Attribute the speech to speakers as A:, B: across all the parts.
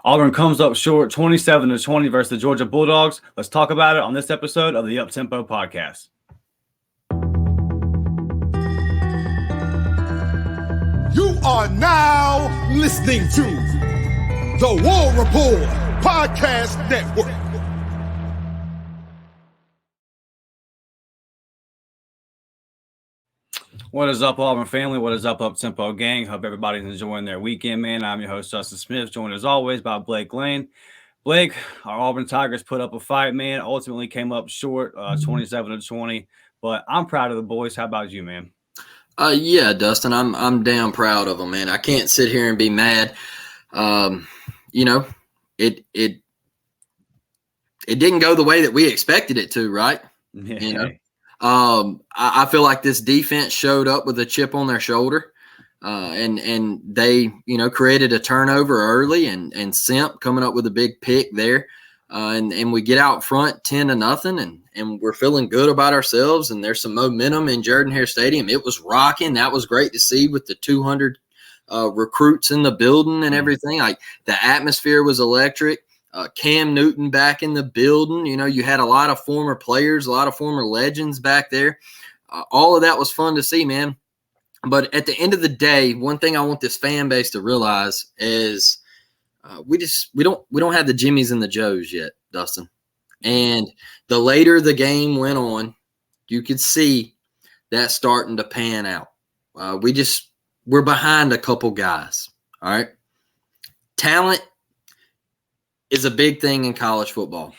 A: Auburn comes up short 27-20 versus the Georgia Bulldogs. Let's talk about it on this episode of the Uptempo Podcast.
B: You are now listening to the War Report Podcast Network.
A: What is up, Auburn family? What is up, Uptempo gang? Hope everybody's enjoying their weekend, man. I'm your host, Dustin Smith, joined as always by Blake Lane. Blake, our Auburn Tigers put up a fight, man. Ultimately came up short, 27-20. But I'm proud of the boys. How about you, man?
C: Yeah, Dustin, I'm damn proud of them, man. I can't sit here and be mad. It didn't go the way that we expected it to, right?
A: Yeah.
C: I feel like this defense showed up with a chip on their shoulder, and they created a turnover early, and Simp coming up with a big pick there, and we get out front 10-0, and we're feeling good about ourselves, and there's some momentum in Jordan-Hare Stadium. It was rocking. That was great to see with the 200 recruits in the building and everything. Like, the atmosphere was electric. Cam Newton back in the building. You had a lot of former players, a lot of former legends back there. All of that was fun to see, man. But at the end of the day, one thing I want this fan base to realize is we don't have the Jimmies and the Joes yet, Dustin. And the later the game went on, you could see that starting to pan out. We're behind a couple guys. All right. Talent is a big thing in college football.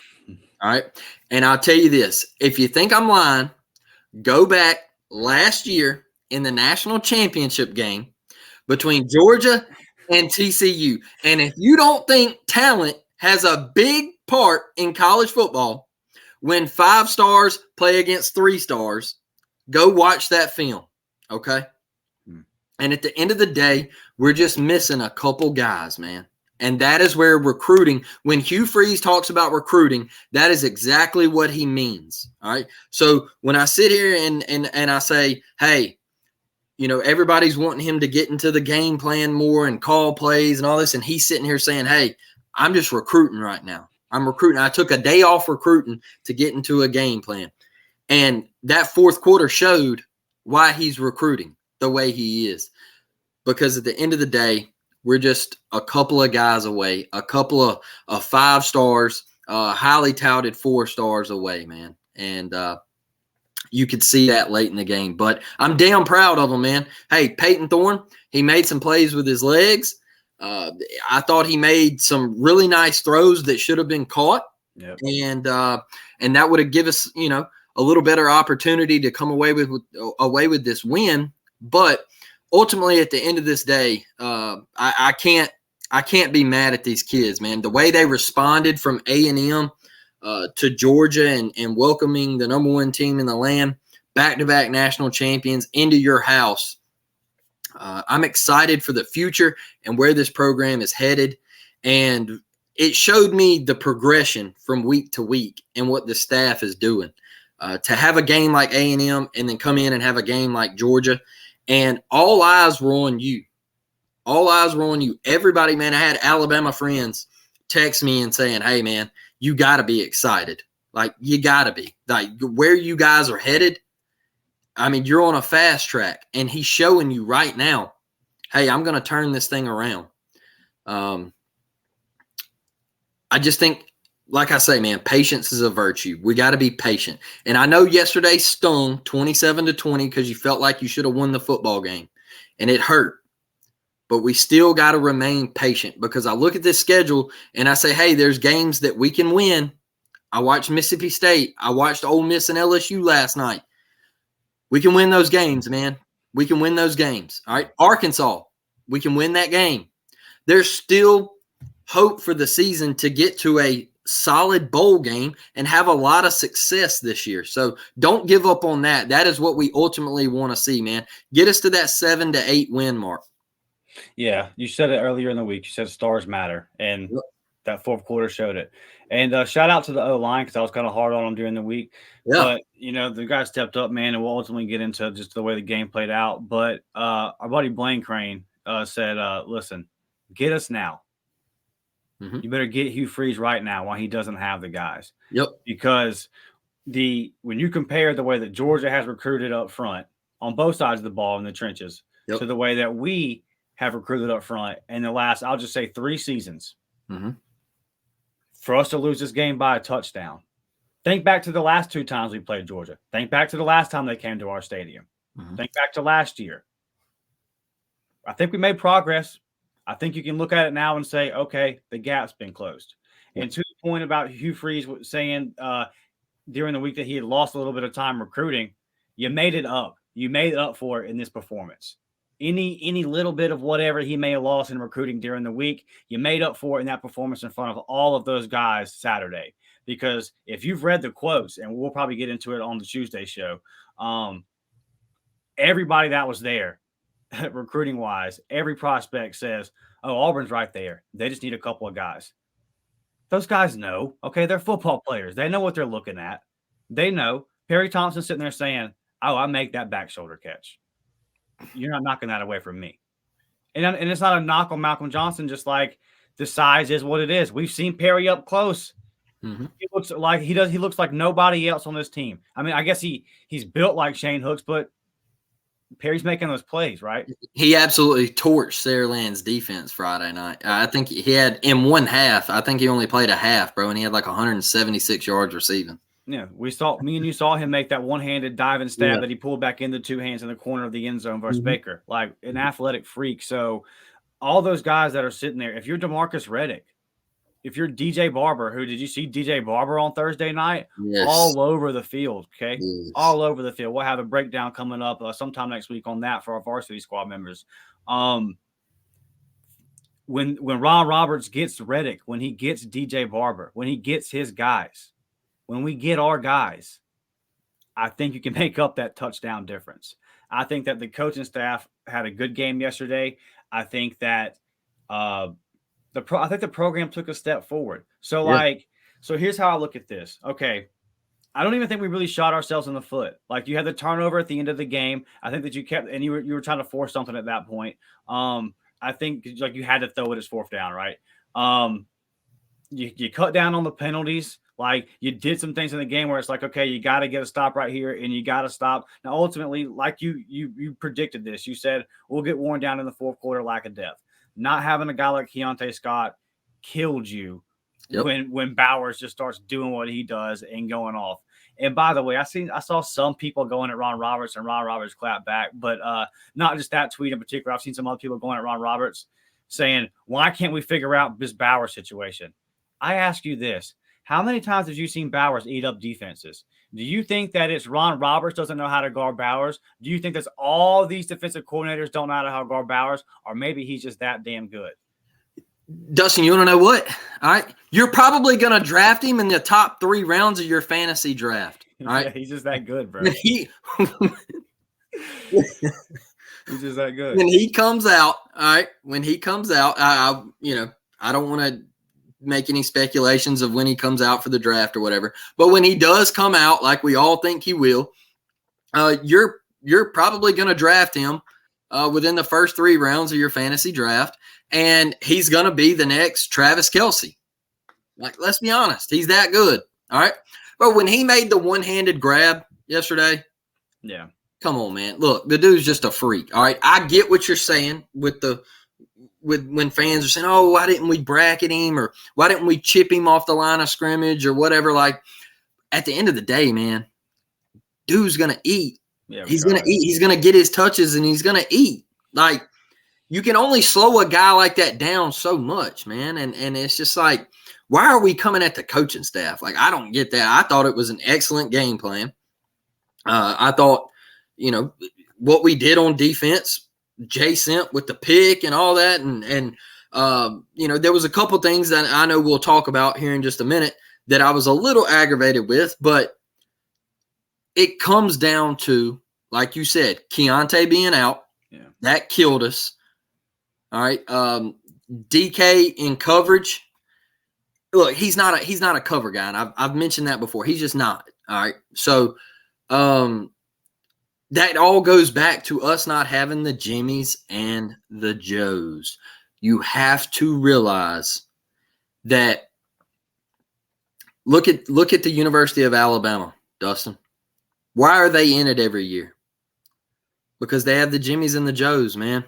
C: All right. And I'll tell you this, if you think I'm lying, go back last year in the national championship game between Georgia and TCU. And if you don't think talent has a big part in college football, when 5 stars play against 3 stars, go watch that film. Okay. And at the end of the day, we're just missing a couple guys, man. And that is where recruiting, when Hugh Freeze talks about recruiting, that is exactly what he means. All right. So when I sit here and I say, hey, everybody's wanting him to get into the game plan more and call plays and all this, and he's sitting here saying, hey, I'm just recruiting right now. I'm recruiting. I took a day off recruiting to get into a game plan. And that fourth quarter showed why he's recruiting the way he is. Because at the end of the day, we're just a couple of guys away, a couple of 5 stars, highly touted 4 stars away, man. And you could see that late in the game. But I'm damn proud of him, man. Hey, Peyton Thorne, he made some plays with his legs. I thought he made some really nice throws that should have been caught.
A: Yep.
C: And that would have given us, a little better opportunity to come away with this win. But ultimately, at the end of this day, I can't be mad at these kids, man. The way they responded from A&M to Georgia and welcoming the number 1 team in the land, back-to-back national champions into your house. I'm excited for the future and where this program is headed. And it showed me the progression from week to week and what the staff is doing. To have a game like A&M and then come in and have a game like Georgia, and all eyes were on you. All eyes were on you. Everybody, man, I had Alabama friends text me and saying, hey, man, you got to be excited. Like, you got to be. Like, where you guys are headed, I mean, you're on a fast track. And he's showing you right now, hey, I'm going to turn this thing around. I just think, like I say, man, patience is a virtue. We got to be patient. And I know yesterday stung 27-20 because you felt like you should have won the football game. And it hurt. But we still got to remain patient because I look at this schedule and I say, hey, there's games that we can win. I watched Mississippi State. I watched Ole Miss and LSU last night. We can win those games, man. We can win those games. All right. Arkansas, we can win that game. There's still hope for the season to get to a solid bowl game and have a lot of success this year. So don't give up on that. That is what we ultimately want to see, man. Get us to that 7 to 8 win mark.
A: Yeah, you said it earlier in the week. You said stars matter, and that fourth quarter showed it. And shout out to the O-line because I was kind of hard on them during the week. Yeah. But, the guys stepped up, man, and we'll ultimately get into just the way the game played out. But our buddy Blaine Crane said, listen, get us now.
C: Mm-hmm.
A: You better get Hugh Freeze right now while he doesn't have the guys.
C: Yep.
A: Because when you compare the way that Georgia has recruited up front on both sides of the ball in the trenches to the way that we have recruited up front in the last, I'll just say 3 seasons, for us to lose this game by a touchdown. Think back to the last 2 times we played Georgia. Think back to the last time they came to our stadium. Think back to last year. I think we made progress. I think you can look at it now and say, okay, the gap's been closed. And to the point about Hugh Freeze saying during the week that he had lost a little bit of time recruiting, you made it up. You made it up for it in this performance. Any little bit of whatever he may have lost in recruiting during the week, you made up for it in that performance in front of all of those guys Saturday. Because if you've read the quotes, and we'll probably get into it on the Tuesday show, everybody that was there, recruiting wise, every prospect says, oh, Auburn's right there. They just need a couple of guys. Those guys know, okay, they're football players. They know what they're looking at. They know. Perry Thompson's sitting there saying, oh, I make that back shoulder catch. You're not knocking that away from me. And it's not a knock on Malcolm Johnson, just like the size is what it is. We've seen Perry up close. He looks like he looks like nobody else on this team. I mean, I guess he's built like Shane Hooks, but Perry's making those plays, right?
C: He absolutely torched Sarah Land's defense Friday night. I think he had in one half. I think he only played a half, bro, and he had like 176 yards receiving.
A: Yeah, me and you saw him make that one-handed dive and stab that he pulled back into 2 hands in the corner of the end zone versus Baker, like an athletic freak. So all those guys that are sitting there, if you're DeMarcus Reddick, if you're DJ Barber, who did you see DJ Barber on Thursday night?
C: Yes.
A: All over the field, okay?
C: Yes.
A: All over the field. We'll have a breakdown coming up sometime next week on that for our varsity squad members. When Ron Roberts gets Reddick, when he gets DJ Barber, when he gets his guys, when we get our guys, I think you can make up that touchdown difference. I think that the coaching staff had a good game yesterday. I think that I think the program took a step forward. So so here's how I look at this. Okay. I don't even think we really shot ourselves in the foot. Like, you had the turnover at the end of the game. I think that you kept, and you were trying to force something at that point. I think like you had to throw it as 4th down, right? You cut down on the penalties. Like, you did some things in the game where it's like, okay, you got to get a stop right here, and you got to stop. Now, ultimately, like you predicted this. You said we'll get worn down in the 4th quarter, lack of depth. Not having a guy like Keontae Scott killed you when Bowers just starts doing what he does and going off. And by the way, I saw some people going at Ron Roberts, and Ron Roberts clapped back, but not just that tweet in particular. I've seen some other people going at Ron Roberts saying, why can't we figure out this Bowers situation? I ask you this. How many times have you seen Bowers eat up defenses? Do you think that it's Ron Roberts doesn't know how to guard Bowers? Do you think that's all these defensive coordinators don't know how to guard Bowers? Or maybe he's just that damn good?
C: Dustin, you want to know what? All right. You're probably going to draft him in the top 3 rounds of your fantasy draft. All right.
A: Yeah, he's just that good, bro.
C: He's
A: just that good.
C: When he comes out, all right, I don't want to make any speculations of when he comes out for the draft or whatever. But when he does come out, like we all think he will, you're probably going to draft him within the first 3 rounds of your fantasy draft, and he's going to be the next Travis Kelce. Like, let's be honest, he's that good. All right. But when he made the one-handed grab yesterday, come on, man. Look, the dude's just a freak. All right. I get what you're saying with when fans are saying, oh, why didn't we bracket him, or why didn't we chip him off the line of scrimmage or whatever? Like, at the end of the day, man, dude's going to eat. Yeah, he's going to eat. He's going to get his touches, and he's going to eat. Like, you can only slow a guy like that down so much, man. And it's just like, why are we coming at the coaching staff? Like, I don't get that. I thought it was an excellent game plan. I thought, what we did on defense, Jay sent with the pick and all that. And there was a couple things that I know we'll talk about here in just a minute that I was a little aggravated with, but it comes down to, like you said, Keontae being out. Yeah. That killed us. All right. DK in coverage. Look, he's not a cover guy, and I've mentioned that before. He's just not. All right. So that all goes back to us not having the Jimmies and the Joes. You have to realize that look at the University of Alabama, Dustin. Why are they in it every year? Because they have the Jimmies and the Joes, man.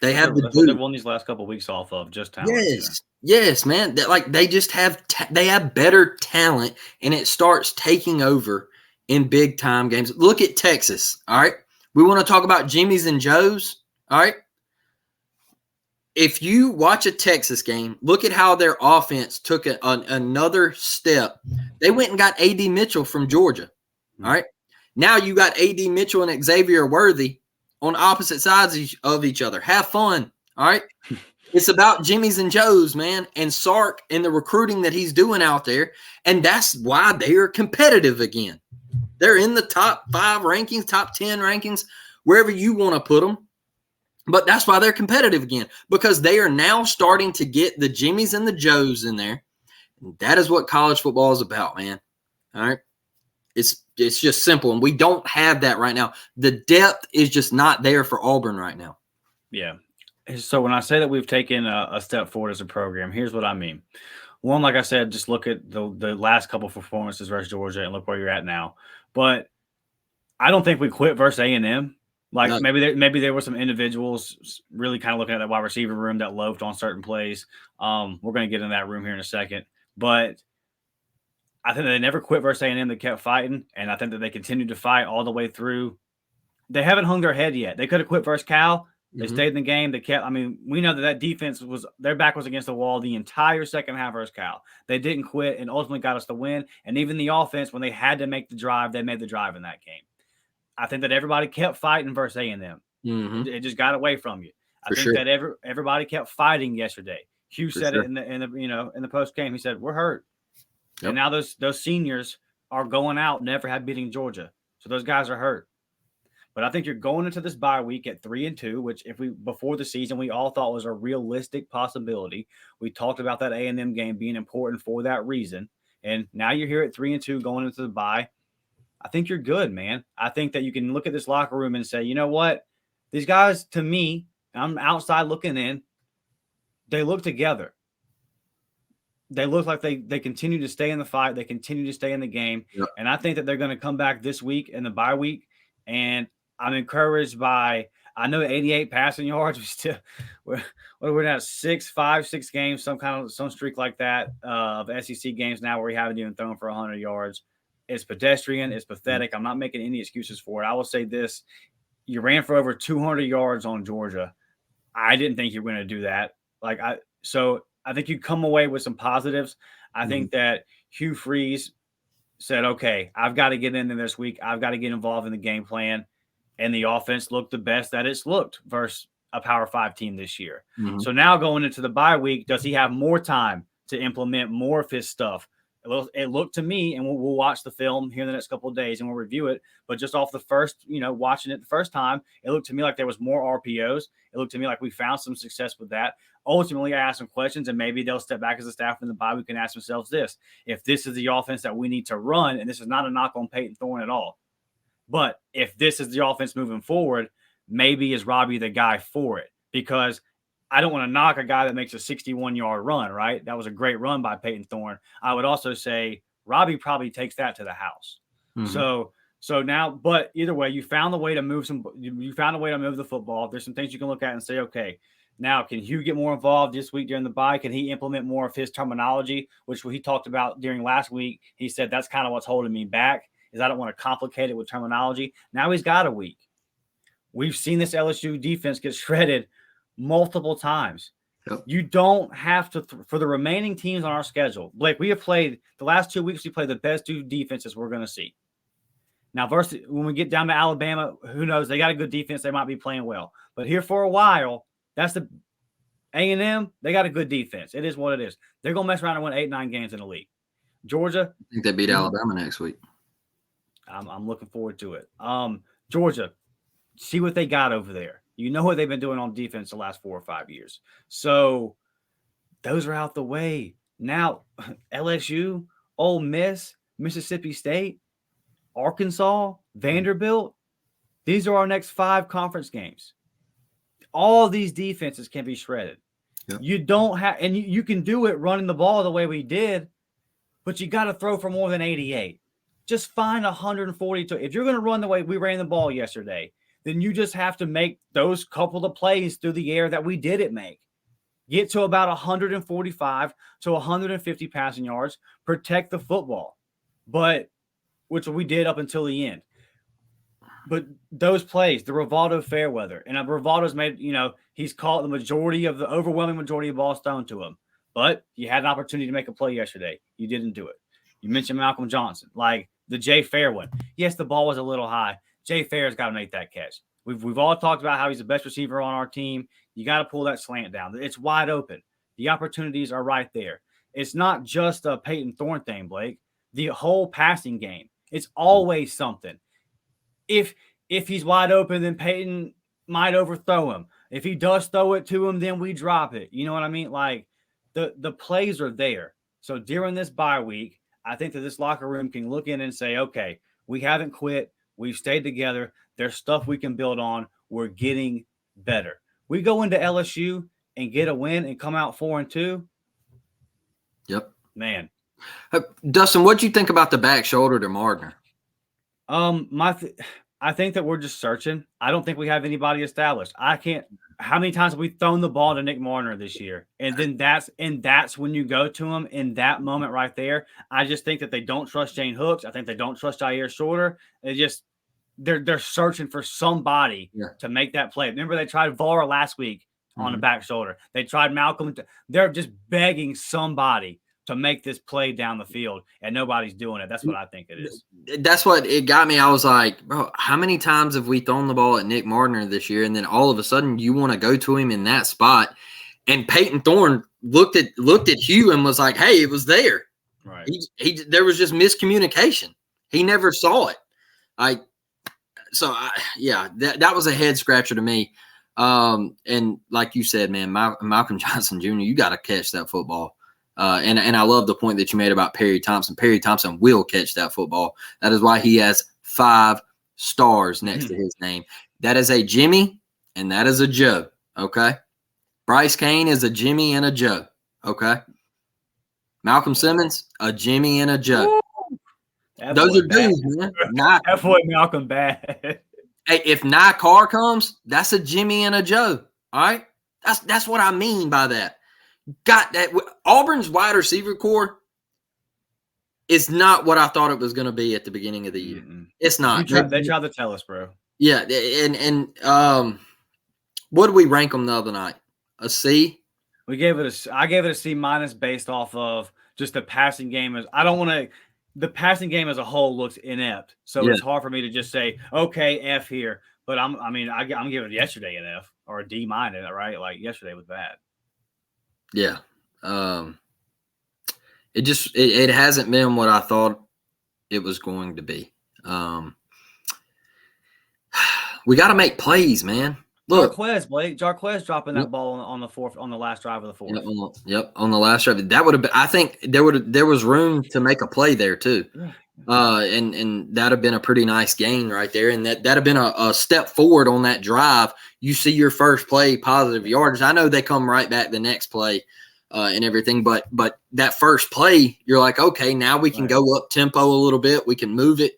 C: They have
A: that's what they've won these last couple of weeks off of, just talent.
C: Yes, man. They just have they have better talent, and it starts taking over in big time games. Look at Texas. All right, we want to talk about Jimmys and Joes. All right, if you watch a Texas game, look at how their offense took another step. They went and got A.D. Mitchell from Georgia. All right, now you got A.D. Mitchell and Xavier Worthy on opposite sides of each other. Have fun. All right. It's about Jimmys and Joes, man, and Sark and the recruiting that he's doing out there. And that's why they are competitive again. They're in the top 5 rankings, top 10 rankings, wherever you want to put them. But that's why they're competitive again, because they are now starting to get the Jimmys and the Joes in there. And that is what college football is about, man. All right. It's just simple. And we don't have that right now. The depth is just not there for Auburn right now.
A: Yeah. So when I say that we've taken a step forward as a program, here's what I mean. One, like I said, just look at the last couple of performances versus Georgia and look where you're at now. But I don't think we quit versus A&M. Like no. maybe there were some individuals really kind of looking at that wide receiver room that loafed on certain plays. We're going to get in that room here in a second. But I think they never quit versus A&M. They kept fighting, and I think that they continued to fight all the way through. They haven't hung their head yet. They could have quit versus Cal. They stayed in the game. They kept. I mean, we know that defense their back was against the wall the entire second half versus Cal. They didn't quit and ultimately got us the win. And even the offense, when they had to make the drive, they made the drive in that game. I think that everybody kept fighting versus A&M. It just got away from you. I think that everybody kept fighting yesterday. Hugh said it in the post game. He said, "We're hurt," and now those seniors are going out, never had beating Georgia, so those guys are hurt. But I think you're going into this bye week at 3-2, which before the season, we all thought was a realistic possibility. We talked about that A&M game being important for that reason. And now you're here at 3-2 going into the bye. I think you're good, man. I think that you can look at this locker room and say, you know what? These guys, to me, I'm outside looking in, they look together. They look like they continue to stay in the fight. They continue to stay in the game. Yep. And I think that they're going to come back this week in the bye week. And I'm encouraged by, I know 88 passing yards. We're at 6 games, some streak like that of SEC games now where we haven't even thrown for 100 yards. It's pedestrian. It's pathetic. I'm not making any excuses for it. I will say this. You ran for over 200 yards on Georgia. I didn't think you were going to do that. So I think you come away with some positives. I think that Hugh Freeze said, okay, I've got to get in there this week. I've got to get involved in the game plan. And the offense looked the best that it's looked versus a Power 5 team this year. So now going into the bye week, does he have more time to implement more of his stuff? It looked to me, and we'll watch the film here in the next couple of days and we'll review it. But just off the first, watching it the first time, it looked to me like there was more RPOs. It looked to me like we found some success with that. Ultimately, I asked some questions, and maybe they'll step back as a staff in the bye. We can ask themselves this: if this is the offense that we need to run, and this is not a knock on Peyton Thorne at all, but if this is the offense moving forward, maybe is Robbie the guy for it? Because I don't want to knock a guy that makes a 61-yard run, right? That was a great run by Peyton Thorne. I would also say Robbie probably takes that to the house. So now, but either way, you found a way to move the football. There's some things you can look at and say, okay, now can Hugh get more involved this week during the bye? Can he implement more of his terminology, which he talked about during last week? He said that's kind of what's holding me back. Is I don't want to complicate it with terminology. Now he's got a week. We've seen this LSU defense get shredded multiple times. Yep. You don't have to, for the remaining teams on our schedule, Blake, we have played the last 2 weeks, we played the best 2 defenses we're going to see. Now, versus when we get down to Alabama, who knows? They got a good defense. They might be playing well. But here for a while, that's the A&M. They got a good defense. It is what it is. They're going to mess around and win 8-9 games in the league. Georgia.
C: I think they beat Alabama next week.
A: I'm looking forward to it. Georgia, see what they got over there. You know what they've been doing on defense the last 4 or 5 years. So those are out the way. Now, LSU, Ole Miss, Mississippi State, Arkansas, Vanderbilt, these are our next 5 conference games. All these defenses can be shredded.
C: Yep.
A: You don't have, and you can do it running the ball the way we did, but you got to throw for more than 88. Just find 142. If you're going to run the way we ran the ball yesterday, then you just have to make those couple of plays through the air that we didn't make. Get to about 145 to 150 passing yards, protect the football, but which we did up until the end. But those plays, the Rivaldo Fairweather, and Rivaldo's made, he's caught the overwhelming majority of balls thrown to him. But you had an opportunity to make a play yesterday. You didn't do it. You mentioned Malcolm Johnson, like the Jay Fair one. Yes, the ball was a little high. Jay Fair's got to make that catch. We've all talked about how he's the best receiver on our team. You got to pull that slant down. It's wide open. The opportunities are right there. It's not just a Peyton Thorne thing, Blake. The whole passing game, it's always something. If he's wide open, then Peyton might overthrow him. If he does throw it to him, then we drop it. You know what I mean? Like the plays are there. So during this bye week, I think that this locker room can look in and say, okay, we haven't quit. We've stayed together. There's stuff we can build on. We're getting better. We go into LSU and get a win and come out 4-2.
C: Yep.
A: Man.
C: Dustin, what'd you think about the back shoulder to Mardner?
A: I think that we're just searching. I don't think we have anybody established. How many times have we thrown the ball to Nick Marner this year? And then that's when you go to him in that moment right there. I just think that they don't trust Jane Hooks. I think they don't trust Jair Shorter. They're searching for somebody to make that play. Remember they tried Vara last week on the back shoulder. They tried Malcolm. They're just begging somebody to make this play down the field, and nobody's doing it. That's what I think it is.
C: That's what it got me. I was like, bro, how many times have we thrown the ball at Nick Mardner this year? And then all of a sudden you want to go to him in that spot. And Peyton Thorne looked at Hugh and was like, hey, it was there.
A: Right.
C: There was just miscommunication. He never saw it. That was a head scratcher to me. And like you said, man, Malcolm Johnson Jr., you got to catch that football. And I love the point that you made about Perry Thompson. Perry Thompson will catch that football. That is why he has 5 stars next to his name. That is a Jimmy and that is a Joe. Okay. Bryce Kane is a Jimmy and a Joe. Okay. Malcolm Simmons, a Jimmy and a Joe. Those are dudes, man.
A: That boy Malcolm bad.
C: Hey, if Nye Carr comes, that's a Jimmy and a Joe. All right. That's what I mean by that. Got that. Auburn's wide receiver core is not what I thought it was going to be at the beginning of the year. It's not.
A: They tried to tell us, bro.
C: Yeah, and what did we rank them the other night? A C?
A: I gave it a C- based off of just the passing game. The passing game as a whole looks inept, so it's hard for me to just say okay F here. But I'm giving yesterday an F or a D-, right? Like yesterday was bad.
C: Yeah. It hasn't been what I thought it was going to be. We got to make plays, man. Look,
A: Jarquez dropping that ball on the last drive of the fourth.
C: On the last drive. That would have been, I think there was room to make a play there too. And that'd have been a pretty nice gain right there. And that'd have been a step forward on that drive. You see your first play, positive yardage. I know they come right back the next play and everything, but that first play, you're like, okay, now we can go up tempo a little bit. We can move it.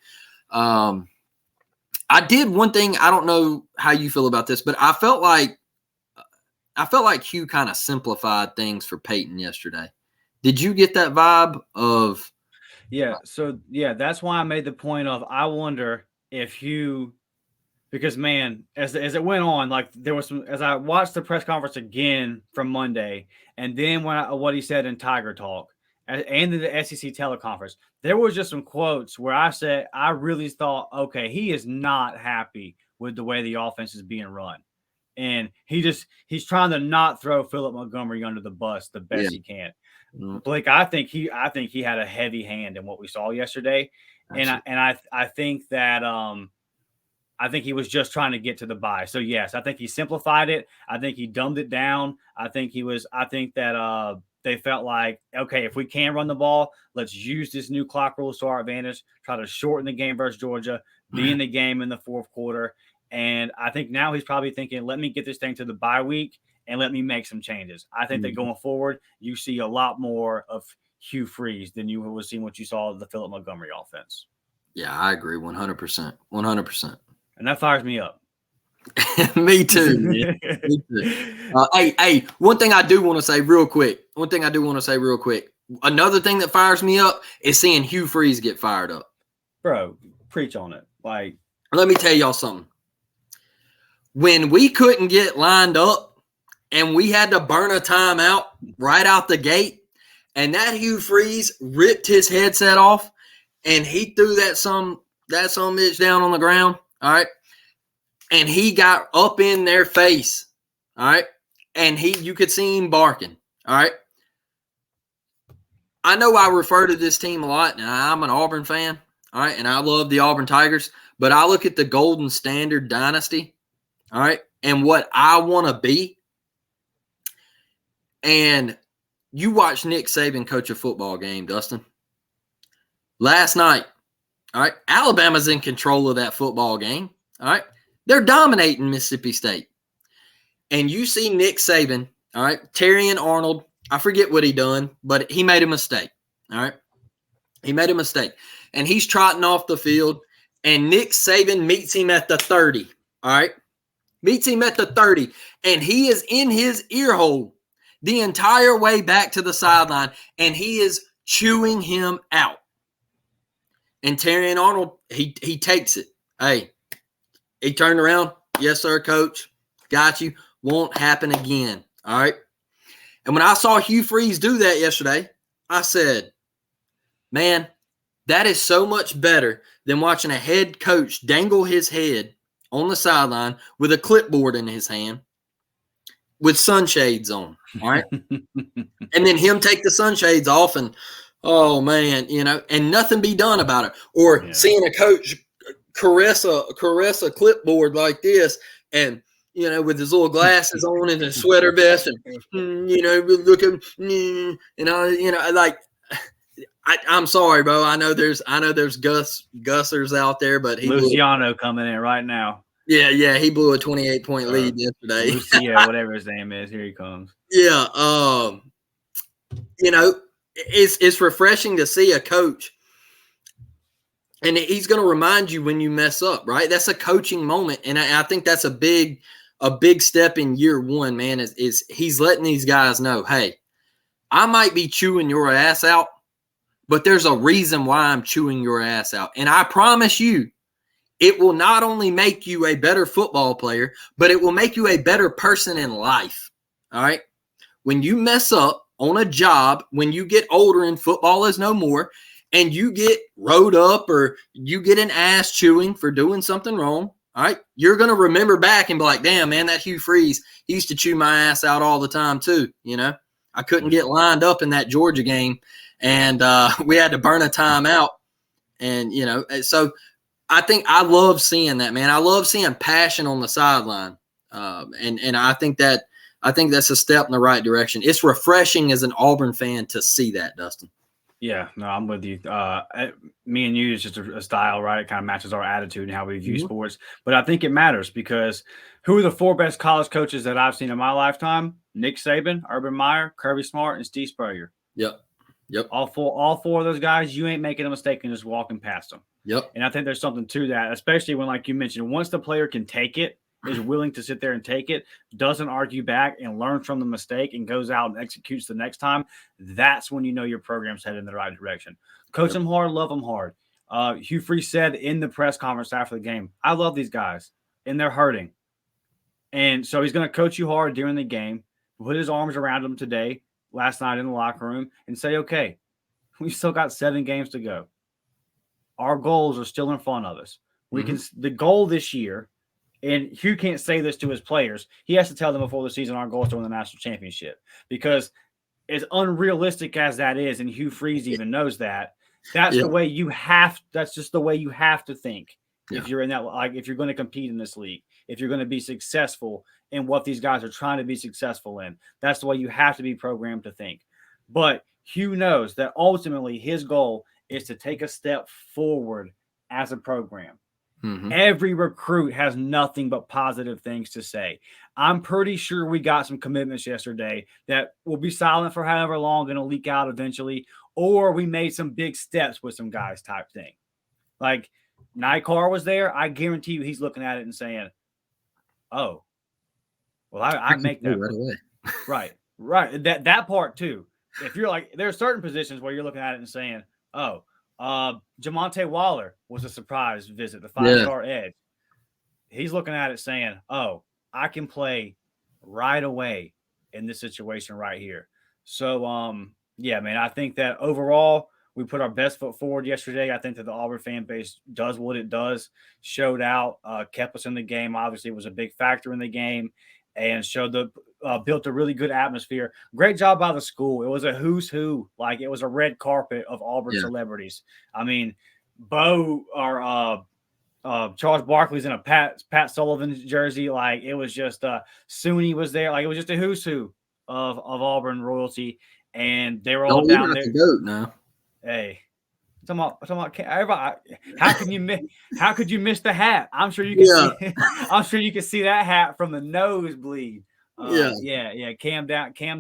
C: I did one thing. I don't know how you feel about this, but I felt like Hugh kind of simplified things for Peyton yesterday. Did you get that vibe of?
A: Yeah. So that's why I made the point of, I wonder if Hugh, because man, as it went on, like there was some, as I watched the press conference again from Monday, and then what he said in Tiger Talk and the SEC teleconference, there was just some quotes where I said, I really thought, okay, he is not happy with the way the offense is being run. And he's trying to not throw Philip Montgomery under the bus the best he can. Blake, I think he had a heavy hand in what we saw yesterday. Absolutely. And I think that I think he was just trying to get to the bye. So yes, I think he simplified it. I think he dumbed it down. I think that they felt like, okay, if we can run the ball, let's use this new clock rules to our advantage, try to shorten the game versus Georgia, be in the game in the fourth quarter. And I think now he's probably thinking, let me get this thing to the bye week and let me make some changes. I think that going forward, you see a lot more of Hugh Freeze than you were seeing what you saw of the Philip Montgomery offense.
C: Yeah, I agree 100%. 100%.
A: And that fires me up.
C: Me too. Man. Me too. Hey, one thing I do want to say real quick. Another thing that fires me up is seeing Hugh Freeze get fired up.
A: Bro, preach on it. Like,
C: let me tell y'all something. When we couldn't get lined up and we had to burn a timeout right out the gate, and that Hugh Freeze ripped his headset off and he threw that some bitch down on the ground, all right? And he got up in their face, all right? And you could see him barking, all right? I know I refer to this team a lot, and I'm an Auburn fan, all right? And I love the Auburn Tigers, but I look at the Golden Standard Dynasty, all right, and what I want to be. And you watch Nick Saban coach a football game, Dustin. Last night, all right, Alabama's in control of that football game, all right? They're dominating Mississippi State. And you see Nick Saban, all right, Terry and Arnold, I forget what he done, but he made a mistake, all right? He made a mistake. And he's trotting off the field, and Nick Saban meets him at the 30, all right? Meets him at the 30, and he is in his ear hole the entire way back to the sideline, and he is chewing him out. And Terry and Arnold, he takes it. Hey, he turned around. Yes, sir, coach. Got you. Won't happen again, all right? And when I saw Hugh Freeze do that yesterday, I said, man, that is so much better than watching a head coach dangle his head on the sideline with a clipboard in his hand with sunshades on, all right? And then him take the sunshades off and, oh, man, and nothing be done about it. Or seeing a coach caress a clipboard like this and, with his little glasses on and his sweater vest and, looking, like, I'm sorry, bro. I know there's Gussers out there, but
A: Luciano coming in right now.
C: Yeah, he blew a 28-point lead yesterday.
A: Lucia, whatever his name is, here he comes.
C: Yeah, it's refreshing to see a coach, and he's going to remind you when you mess up, right? That's a coaching moment, and I think that's a big step in year one, man. Is he's letting these guys know, hey, I might be chewing your ass out, but there's a reason why I'm chewing your ass out, and I promise you, it will not only make you a better football player, but it will make you a better person in life. All right. When you mess up on a job, when you get older and football is no more, and you get rode up or you get an ass chewing for doing something wrong, all right, you're going to remember back and be like, damn, man, that Hugh Freeze, he used to chew my ass out all the time too. I couldn't get lined up in that Georgia game, and we had to burn a timeout. And, so I think I love seeing that, man. I love seeing passion on the sideline. And I think that's a step in the right direction. It's refreshing as an Auburn fan to see that, Dustin.
A: Yeah, no, I'm with you. Me and you is just a style, right? It kind of matches our attitude and how we view sports. But I think it matters because who are the four best college coaches that I've seen in my lifetime? Nick Saban, Urban Meyer, Kirby Smart, and Steve Spurrier.
C: Yep.
A: All four of those guys, you ain't making a mistake and just walking past them.
C: Yep.
A: And I think there's something to that, especially when, like you mentioned, once the player can take it, is willing to sit there and take it, doesn't argue back and learn from the mistake and goes out and executes the next time, that's when you know your program's headed in the right direction. Coach them hard, love them hard. Hugh Freeze said in the press conference after the game, I love these guys, and they're hurting. And so he's going to coach you hard during the game, put his arms around them today, last night in the locker room, and say, okay, we still got 7 games to go. Our goals are still in front of us. We can. The goal this year, and Hugh can't say this to his players. He has to tell them before the season our goal is to win the national championship. Because as unrealistic as that is, and Hugh Freeze even knows that, that's the way you have. That's just the way you have to think if you're in that. Like if you're going to compete in this league, if you're going to be successful in what these guys are trying to be successful in, that's the way you have to be programmed to think. But Hugh knows that ultimately his goal is to take a step forward as a program.
C: Mm-hmm.
A: Every recruit has nothing but positive things to say. I'm pretty sure we got some commitments yesterday that will be silent for however long, going to leak out eventually, or we made some big steps with some guys type thing. Like Nykar was there. I guarantee you he's looking at it and saying, oh, well, I make that
C: right away.
A: Right. That part too. If you're like, there are certain positions where you're looking at it and saying, oh, Jamonte Waller was a surprise visit, the 5-star edge. He's looking at it saying, oh, I can play right away in this situation right here. So, yeah, man, I think that overall we put our best foot forward yesterday. I think that the Auburn fan base does what it does, showed out, kept us in the game. Obviously, was a big factor in the game and showed built a really good atmosphere. Great job by the school. It was a who's who, like it was a red carpet of Auburn celebrities. I mean, Charles Barkley's in a Pat Sullivan jersey. Like it was just Sooney was there. Like it was just a who's who of Auburn royalty, and they were all down there.
C: Goat now.
A: Hey, I'm talking about everybody. How could you miss the hat? I'm sure you can see. I'm sure you can see that hat from the nosebleed. Cam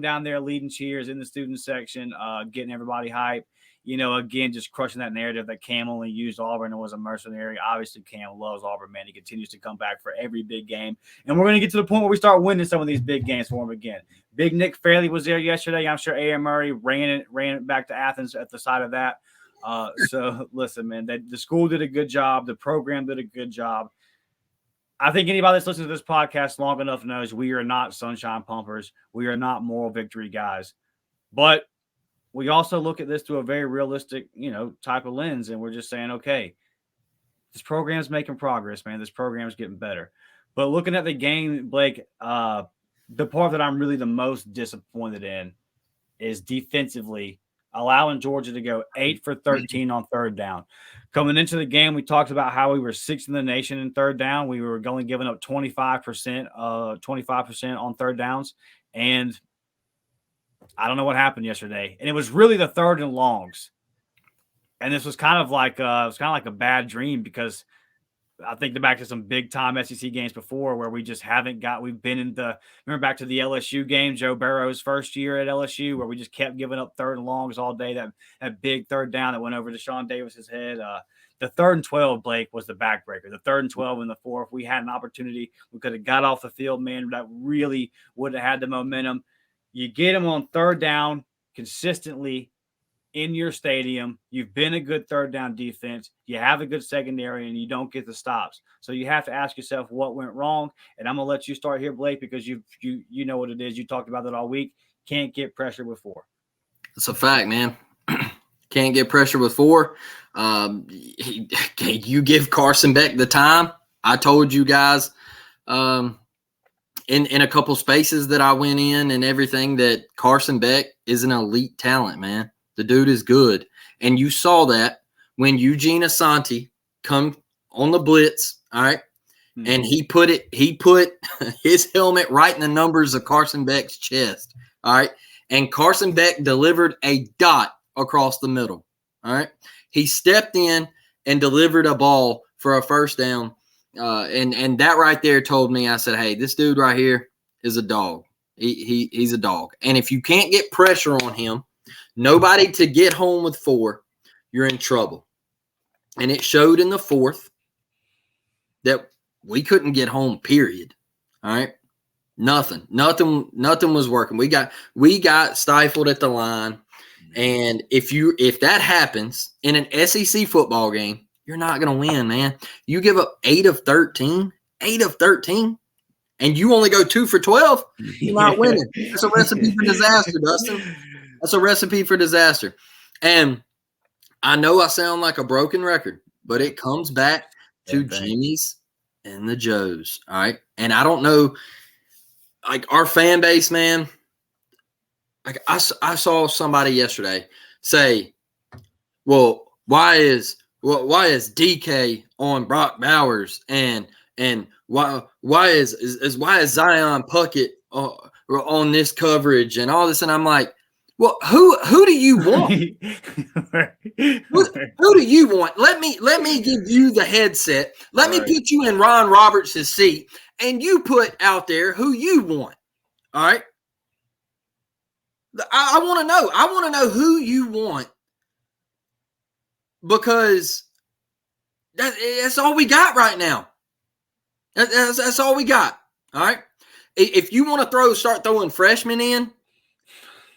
A: down there leading cheers in the student section, getting everybody hyped. Again, just crushing that narrative that Cam only used Auburn and was a mercenary. Obviously, Cam loves Auburn, man. He continues to come back for every big game. And we're going to get to the point where we start winning some of these big games for him again. Big Nick Fairley was there yesterday. I'm sure A.M. Murray ran it back to Athens at the side of that. So, listen, man, the school did a good job. The program did a good job. I think anybody that's listened to this podcast long enough knows we are not sunshine pumpers. We are not moral victory guys. But we also look at this through a very realistic, type of lens, and we're just saying, okay, this program's making progress, man. This program's getting better. But looking at the game, Blake, the part that I'm really the most disappointed in is defensively allowing Georgia to go 8 for 13 on third down. Coming into the game, we talked about how we were 6th in the nation in third down. We were only giving up 25% on third downs, and I don't know what happened yesterday. And it was really the third and longs. And this was kind of like a bad dream because I think back to some big time SEC games before where we just we've been remember back to the LSU game, Joe Burrow's first year at LSU, where we just kept giving up third and longs all day. That big third down that went over to Sean Davis's head. The 3rd and 12, Blake, was the backbreaker. The 3rd and 12 and the 4th, we had an opportunity. We could have got off the field, man. That really would have had the momentum. You get them on third down consistently in your stadium. You've been a good third down defense. You have a good secondary, and you don't get the stops. So you have to ask yourself what went wrong. And I'm going to let you start here, Blake, because you know what it is. You talked about that all week. Can't get pressure with 4.
C: That's a fact, man. Can't get pressure with 4. You give Carson Beck the time. I told you guys in a couple spaces that I went in and everything that Carson Beck is an elite talent, man. The dude is good. And you saw that when Eugene Asante come on the blitz, all right? Mm-hmm. And he put his helmet right in the numbers of Carson Beck's chest, all right? And Carson Beck delivered a dot across the middle, all right? He stepped in and delivered a ball for a first down. And that right there told me, I said, hey, this dude right here is a dog. He's a dog. And if you can't get pressure on him, nobody to get home with 4, you're in trouble. And it showed in the 4th that we couldn't get home, period. All right. Nothing was working. We got stifled at the line. And if that happens in an SEC football game, you're not going to win, man. You give up 8 of 13, and you only go 2 for 12, you're not winning. That's a recipe for disaster, Dustin. That's a recipe for disaster. And I know I sound like a broken record, but it comes back to Jimmy's and the Joes, all right? And I don't know, like our fan base, man, like I saw somebody yesterday say, well, why is DK on Brock Bowers and why is Zion Puckett on this coverage and all this? And I'm like, Well, who do you want? Who do you want? Let me give you the headset. Let me put you in Ron Roberts' seat, and you put out there who you want. All right. I want to know. I want to know who you want, because that's all we got right now. That's all we got. All right. If you want to start throwing freshmen in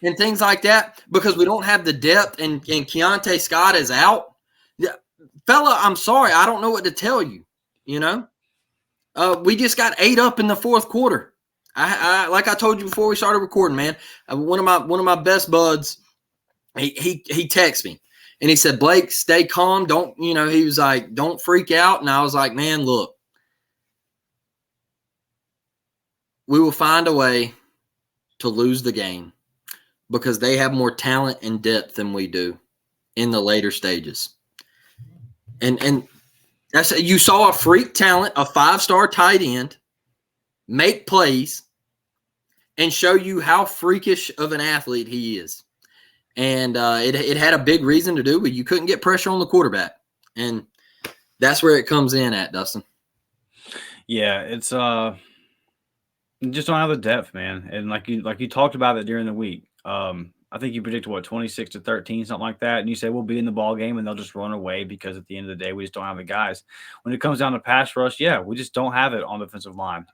C: and things like that, because we don't have the depth, and Keontae Scott is out, fella, I'm sorry. I don't know what to tell you. You know, we just got ate up in the fourth quarter. I like I told you before we started recording, man. One of my best buds, he texted me and he said, Blake, stay calm. Don't, he was like, don't freak out. And I was like, man, look, we will find a way to lose the game because they have more talent and depth than we do in the later stages. And that's, you saw a freak talent, a 5-star tight end, make plays and show you how freakish of an athlete he is. And it had a big reason to do, but you couldn't get pressure on the quarterback. And that's where it comes in at, Dustin.
A: Yeah, it's you just don't have the depth, man. And like you talked about it during the week. I think you predicted 26-13, something like that. And you say we'll be in the ball game and they'll just run away because at the end of the day, we just don't have the guys. When it comes down to pass rush, yeah, we just don't have it on the defensive line.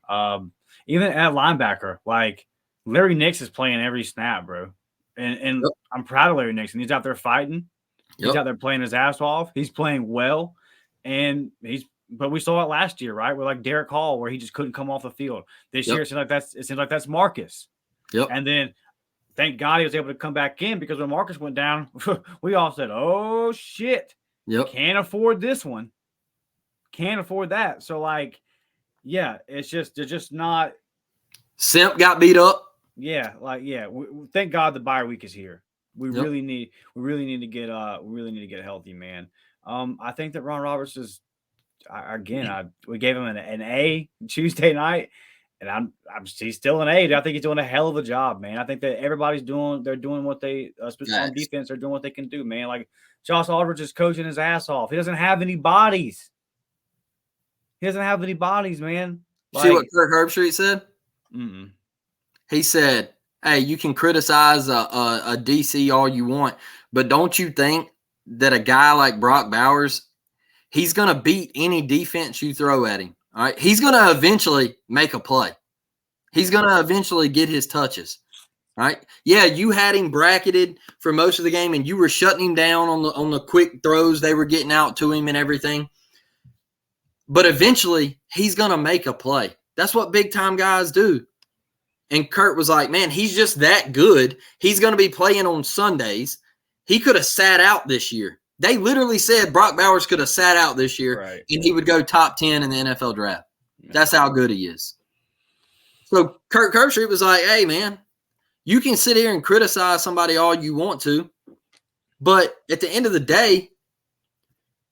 A: Even at linebacker, like Larry Nix is playing every snap, bro. And yep. I'm proud of Larry Nix. And he's out there fighting. He's out there playing his ass off. He's playing well. But we saw it last year, right? We're like Derek Hall, where he just couldn't come off the field. This year, it seems like that's Marcus. Yep. And then thank God he was able to come back in, because when Marcus went down, we all said, oh, shit. Yep. Can't afford this one. Can't afford that. So, like, yeah, it's just, they're just not.
C: Simp got beat up.
A: Yeah. Thank God the bye week is here. We really need to get healthy, man. I think that Ron Roberts is, we gave him an A Tuesday night, and he's still an A. I think he's doing a hell of a job, man. I think that everybody's doing what they, especially on defense, they're doing what they can do, man. Like Josh Aldridge is coaching his ass off. He doesn't have any bodies. Man.
C: See what Kirk Herbstreit said?
A: Mm-mm.
C: He said, hey, you can criticize a DC all you want, but don't you think that a guy like Brock Bowers, he's going to beat any defense you throw at him? All right. He's going to eventually make a play. He's going to eventually get his touches. All right. Yeah, you had him bracketed for most of the game, and you were shutting him down on the quick throws they were getting out to him and everything. But eventually, he's going to make a play. That's what big-time guys do. And Kurt was like, man, he's just that good. He's going to be playing on Sundays. He could have sat out this year. They literally said Brock Bowers could have sat out this year, and he would go top 10 in the NFL draft. Yeah. That's how good he is. So Kirk Herbstreit was like, hey, man, you can sit here and criticize somebody all you want to, but at the end of the day,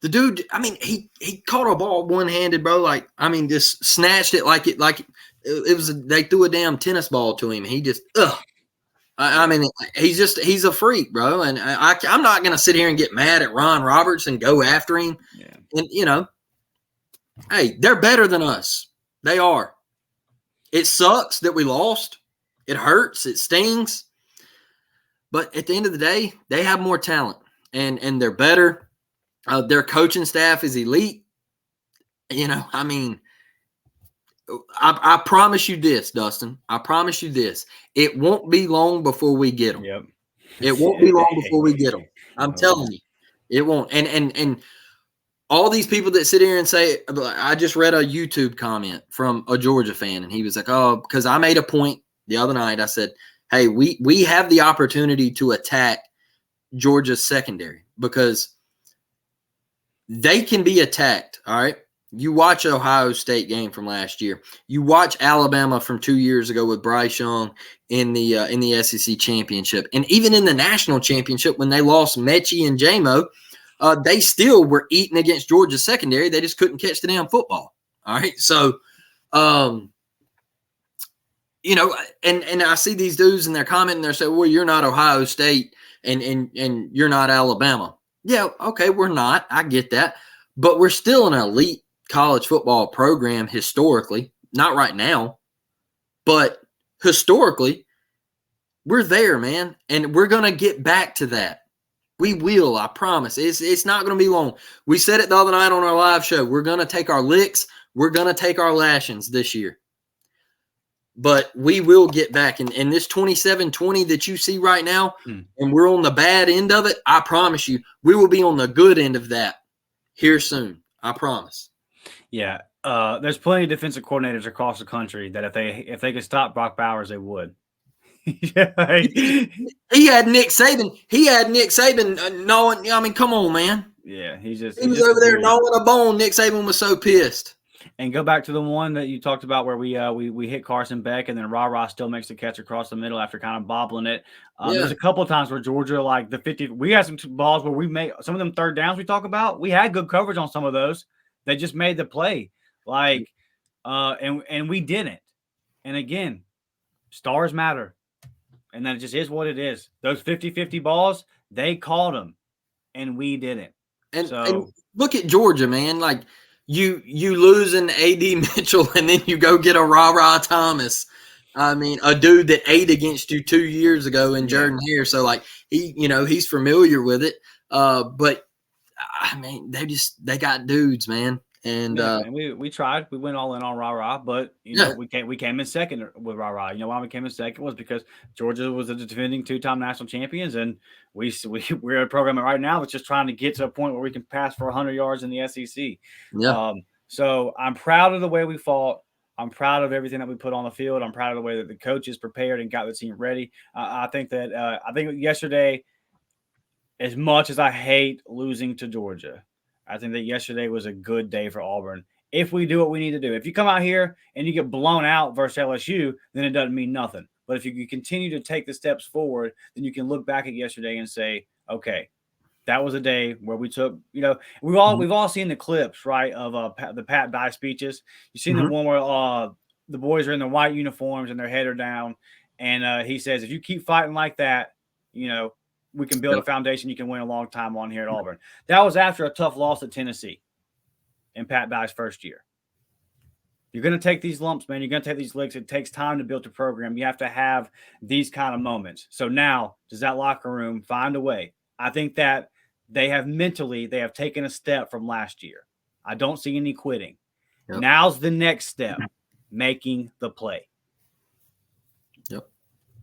C: the dude, I mean, he caught a ball one-handed, bro. Just snatched it like it was they threw a damn tennis ball to him. He just, he's a freak, bro. And I'm not going to sit here and get mad at Ron Roberts and go after him. Yeah. And, hey, they're better than us. They are. It sucks that we lost. It hurts. It stings. But at the end of the day, they have more talent, and they're better. Their coaching staff is elite. I promise you this, Dustin. I promise you this. It won't be long before we get them.
A: Yep.
C: It won't be long before we get them. I'm telling you, it won't. And all these people that sit here and say, I just read a YouTube comment from a Georgia fan, and he was like, oh, because I made a point the other night. I said, hey, we have the opportunity to attack Georgia's secondary because they can be attacked, all right? You watch Ohio State game from last year. You watch Alabama from 2 years ago with Bryce Young in the SEC championship. And even in the national championship when they lost Mechie and J-Mo, they still were eating against Georgia's secondary. They just couldn't catch the damn football, all right? So you know, and I see these dudes and they're commenting, they're saying, well, you're not Ohio State and you're not Alabama. Yeah, okay, we're not. I get that. But we're still an elite college football program historically. Not right now, but historically, we're there, man. And we're going to get back to that. We will, I promise. It's not going to be long. We said it the other night on our live show. We're going to take our licks. We're going to take our lashings this year. But we will get back. And this 27-20 that you see right now, and we're on the bad end of it, I promise you, we will be on the good end of that here soon. I promise.
A: Yeah. There's plenty of defensive coordinators across the country that if they could stop Brock Bowers, they would. Yeah.
C: He had Nick Saban. He had Nick Saban gnawing. I mean, come on, man.
A: Yeah, he was
C: over there gnawing a bone. Nick Saban was so pissed.
A: And go back to the one that you talked about where we hit Carson Beck and then Rah still makes the catch across the middle after kind of bobbling it. There's a couple of times where Georgia, like the 50, we had some balls where we made some of them third downs we talk about. We had good coverage on some of those. They just made the play. Like, and we didn't. And again, stars matter. And that just is what it is. Those 50-50 balls, they called them, and we didn't.
C: And look at Georgia, man. Like, you lose an A.D. Mitchell, and then you go get a Rah Thomas. I mean, a dude that ate against you 2 years ago in Jordan Hare. So, like, he's familiar with it. But, I mean, they got dudes, man. And
A: we tried. We went all in on Rah, but we came in second with Rah. You know why we came in second was because Georgia was the defending 2-time national champions, and we're a program right now that's just trying to get to a point where we can pass for 100 yards in the SEC.
C: Yeah.
A: So I'm proud of the way we fought. I'm proud of everything that we put on the field. I'm proud of the way that the coaches prepared and got the team ready. I think yesterday, as much as I hate losing to Georgia, I think that yesterday was a good day for Auburn. If we do what we need to do. If you come out here and you get blown out versus LSU, then it doesn't mean nothing. But if you continue to take the steps forward, then you can look back at yesterday and say, okay, that was a day where we took, we've all seen the clips, right, of the Pat Dye speeches. You've seen the one where the boys are in their white uniforms and their head are down. And he says, if you keep fighting like that, we can build a foundation you can win a long time on here at Auburn. That was after a tough loss at Tennessee in Pat Dye's first year. You're going to take these lumps, man. You're going to take these licks. It takes time to build a program. You have to have these kind of moments. So now, does that locker room find a way? I think that they have taken a step from last year. I don't see any quitting. Yep. Now's the next step, making the play.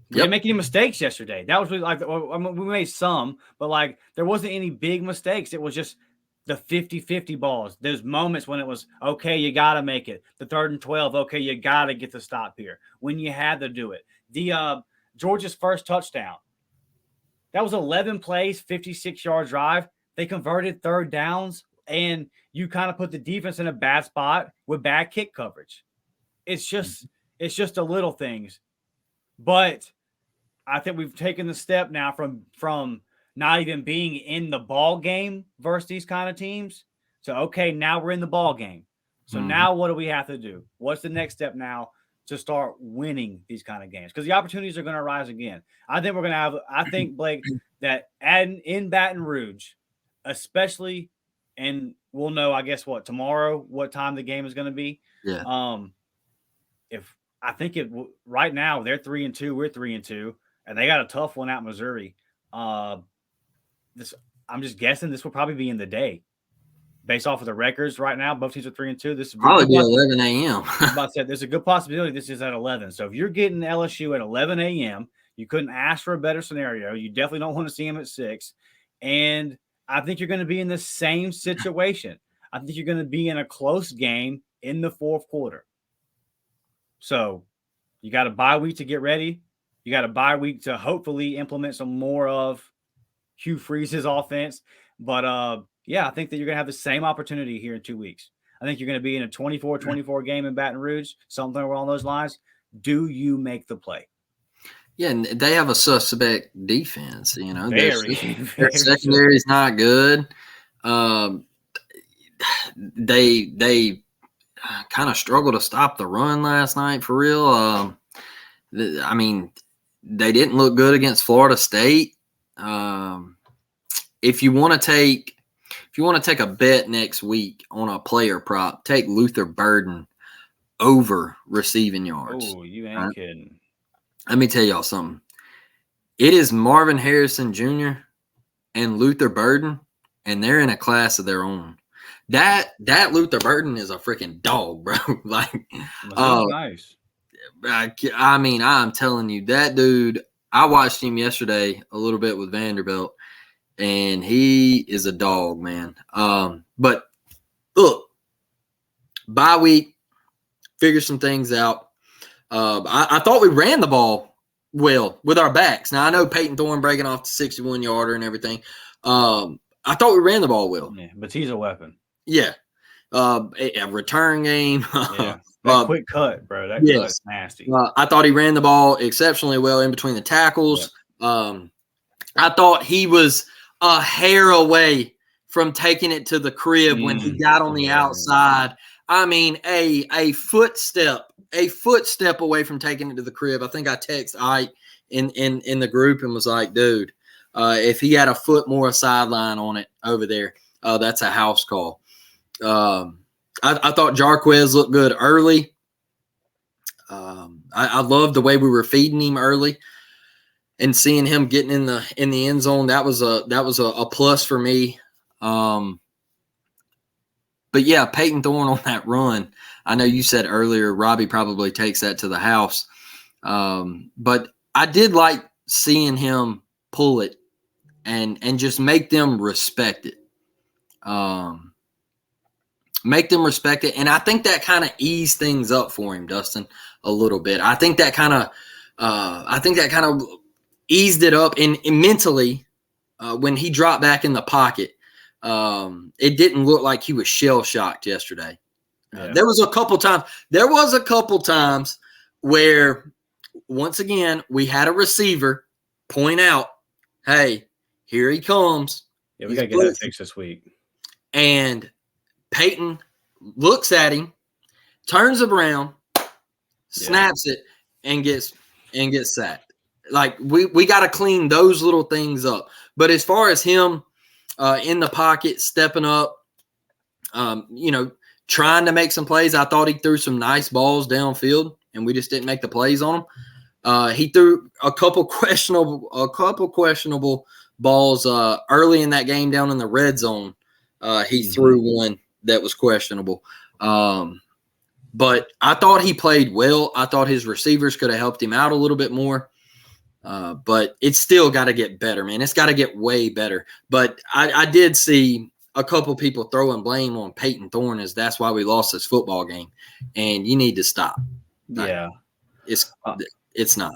A: We didn't make any mistakes yesterday. that was really we made some, but there wasn't any big mistakes. It was just the 50-50 balls. There's moments when it was, okay, you got to make it. The 3rd and 12, okay, you got to get the stop here. When you had to do it. The Georgia's first touchdown, that was 11 plays, 56-yard drive. They converted third downs, and you kind of put the defense in a bad spot with bad kick coverage. It's just the little things. But I think we've taken the step now from not even being in the ball game versus these kind of teams. So, okay, now we're in the ball game. So now what do we have to do? What's the next step now to start winning these kind of games? Because the opportunities are going to rise again. I think, Blake, that in Baton Rouge, especially, and we'll know, I guess, tomorrow, what time the game is going to be.
C: Yeah.
A: Right now they're 3-2, we're 3-2, and they got a tough one out in Missouri. I'm just guessing this will probably be in the day, based off of the records right now. Both teams are 3-2. This is
C: probably be 11 a.m.
A: There's a good possibility this is at 11. So if you're getting LSU at 11 a.m., you couldn't ask for a better scenario. You definitely don't want to see them at 6. And I think you're going to be in the same situation. I think you're going to be in a close game in the 4th quarter. So you got a bye week to get ready. You got a bye week to hopefully implement some more of Hugh Freeze's offense. But, I think that you're going to have the same opportunity here in 2 weeks. I think you're going to be in a 24-24 game in Baton Rouge, something along those lines. Do you make the play?
C: Yeah, and they have a suspect defense.
A: Their
C: secondary is not good. They kind of struggled to stop the run last night, for real. I mean, they didn't look good against Florida State. If you want to take a bet next week on a player prop, take Luther Burden over receiving yards.
A: Oh, you ain't kidding.
C: Let me tell y'all something. It is Marvin Harrison Jr. and Luther Burden, and they're in a class of their own. That Luther Burden is a freaking dog, bro. Like,
A: nice.
C: I mean, I'm telling you, that dude. I watched him yesterday a little bit with Vanderbilt, and he is a dog, man. But look, bye week, figure some things out. I thought we ran the ball well with our backs. Now, I know Peyton Thorne breaking off the 61-yarder and everything. I thought we ran the ball well.
A: Yeah, but he's a weapon.
C: Yeah. A return game.
A: Yeah. That quick cut, bro. That cut is nasty.
C: I thought he ran the ball exceptionally well in between the tackles. Yeah. I thought he was a hair away from taking it to the crib when he got on the outside. I mean, a footstep away from taking it to the crib. I think I texted Ike in the group and was like, dude, if he had a foot more sideline on it over there, that's a house call. I thought Jarquez looked good early. I loved the way we were feeding him early and seeing him getting in the end zone. That was a plus for me. But yeah, Peyton Thorne on that run. I know you said earlier Robbie probably takes that to the house. But I did like seeing him pull it and just make them respect it. Make them respect it. And I think that kind of eased things up for him, Dustin, a little bit. I think that kind of eased it up and mentally when he dropped back in the pocket. It didn't look like he was shell shocked yesterday. Yeah. There was a couple times where, once again, we had a receiver point out, hey, here he comes.
A: Yeah, we got to get that fixed this week.
C: And Peyton looks at him, turns around, snaps it, and gets sacked. Like, we got to clean those little things up. But as far as him in the pocket, stepping up, trying to make some plays, I thought he threw some nice balls downfield, and we just didn't make the plays on him. He threw a couple questionable balls early in that game down in the red zone. He threw one that was questionable. But I thought he played well. I thought his receivers could have helped him out a little bit more. But it's still got to get better, man. It's got to get way better. But I did see a couple people throwing blame on Peyton Thorne as that's why we lost this football game. And you need to stop.
A: Yeah.
C: It's not.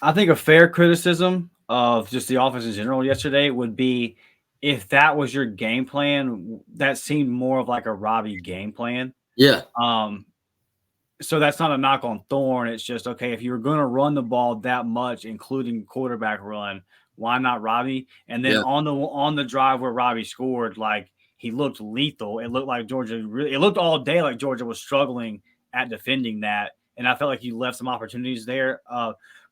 A: I think a fair criticism of just the offense in general yesterday would be if that was your game plan, that seemed more of like a Robbie game plan.
C: Yeah.
A: So that's not a knock on Thorne. It's just, okay, if you were going to run the ball that much, including quarterback run, why not Robbie? And then on the drive where Robbie scored, like, he looked lethal. It looked like it looked all day like Georgia was struggling at defending that. And I felt like you left some opportunities there.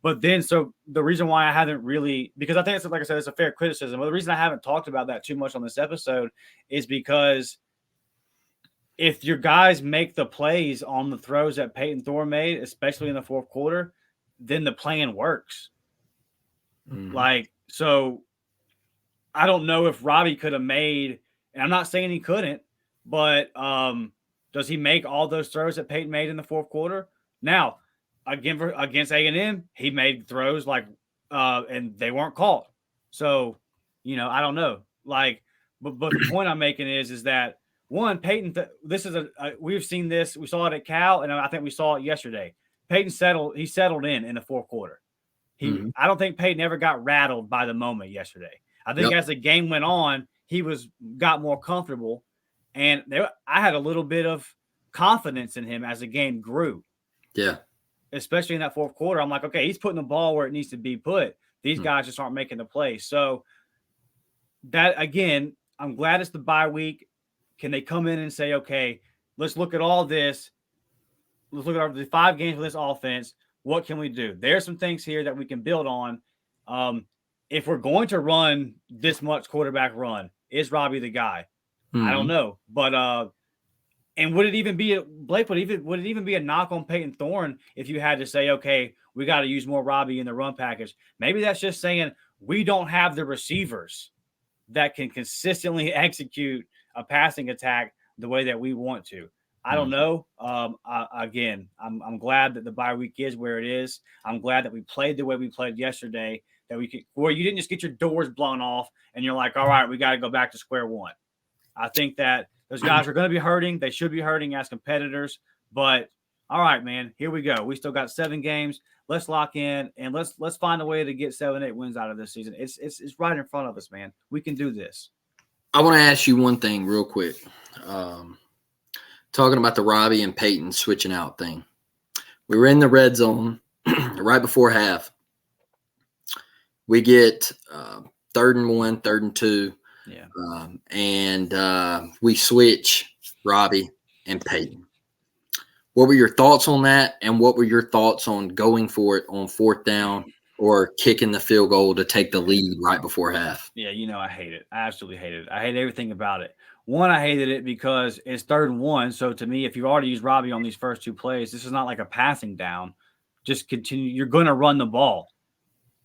A: But then, so the reason why I haven't really, because I think it's, like I said, it's a fair criticism. But the reason I haven't talked about that too much on this episode is because if your guys make the plays on the throws that Peyton Thorne made, especially in the fourth quarter, then the plan works. Mm-hmm. Like, so I don't know if Robbie could have made, and I'm not saying he couldn't, but does he make all those throws that Peyton made in the fourth quarter? Now, against A&M, he made throws like, and they weren't called. So, I don't know. Like, but the point I'm making is that one, Peyton, this is we've seen this. We saw it at Cal, and I think we saw it yesterday. Peyton settled in the fourth quarter. I don't think Peyton ever got rattled by the moment yesterday. I think as the game went on, he got more comfortable, and I had a little bit of confidence in him as the game grew.
C: Yeah.
A: Especially in that fourth quarter. I'm like, okay, he's putting the ball where it needs to be put. These guys just aren't making the play. So that, again, I'm glad it's the bye week. Can they come in and say, okay, let's look at all this. Let's look at the 5 games for this offense. What can we do? There's some things here that we can build on. If we're going to run this much quarterback run, is Robbie the guy?
C: Mm-hmm.
A: I don't know, but and would it even be Blake? Would it even be a knock on Peyton Thorne if you had to say, okay, we got to use more Robbie in the run package? Maybe that's just saying we don't have the receivers that can consistently execute a passing attack the way that we want to. I don't know. Again, I'm glad that the bye week is where it is. I'm glad that we played the way we played yesterday, that we could, where you didn't just get your doors blown off and you're like, all right, we got to go back to square one. I think that those guys are going to be hurting. They should be hurting as competitors, but all right, man, here we go. We still got 7 games. Let's lock in and let's find a way to get 7-8 wins out of this season. It's right in front of us, man. We can do this.
C: I want to ask you one thing real quick. Talking about the Robbie and Peyton switching out thing. We were in the red zone right before half. We get 3rd and 1, 3rd and 2.
A: Yeah.
C: And we switch Robbie and Peyton. What were your thoughts on that? And what were your thoughts on going for it on 4th down or kicking the field goal to take the lead right before half?
A: Yeah, I hate it. I absolutely hate it. I hate everything about it. One, I hated it because it's 3rd and 1. So to me, if you've already used Robbie on these first 2 plays, this is not like a passing down. Just continue. You're going to run the ball.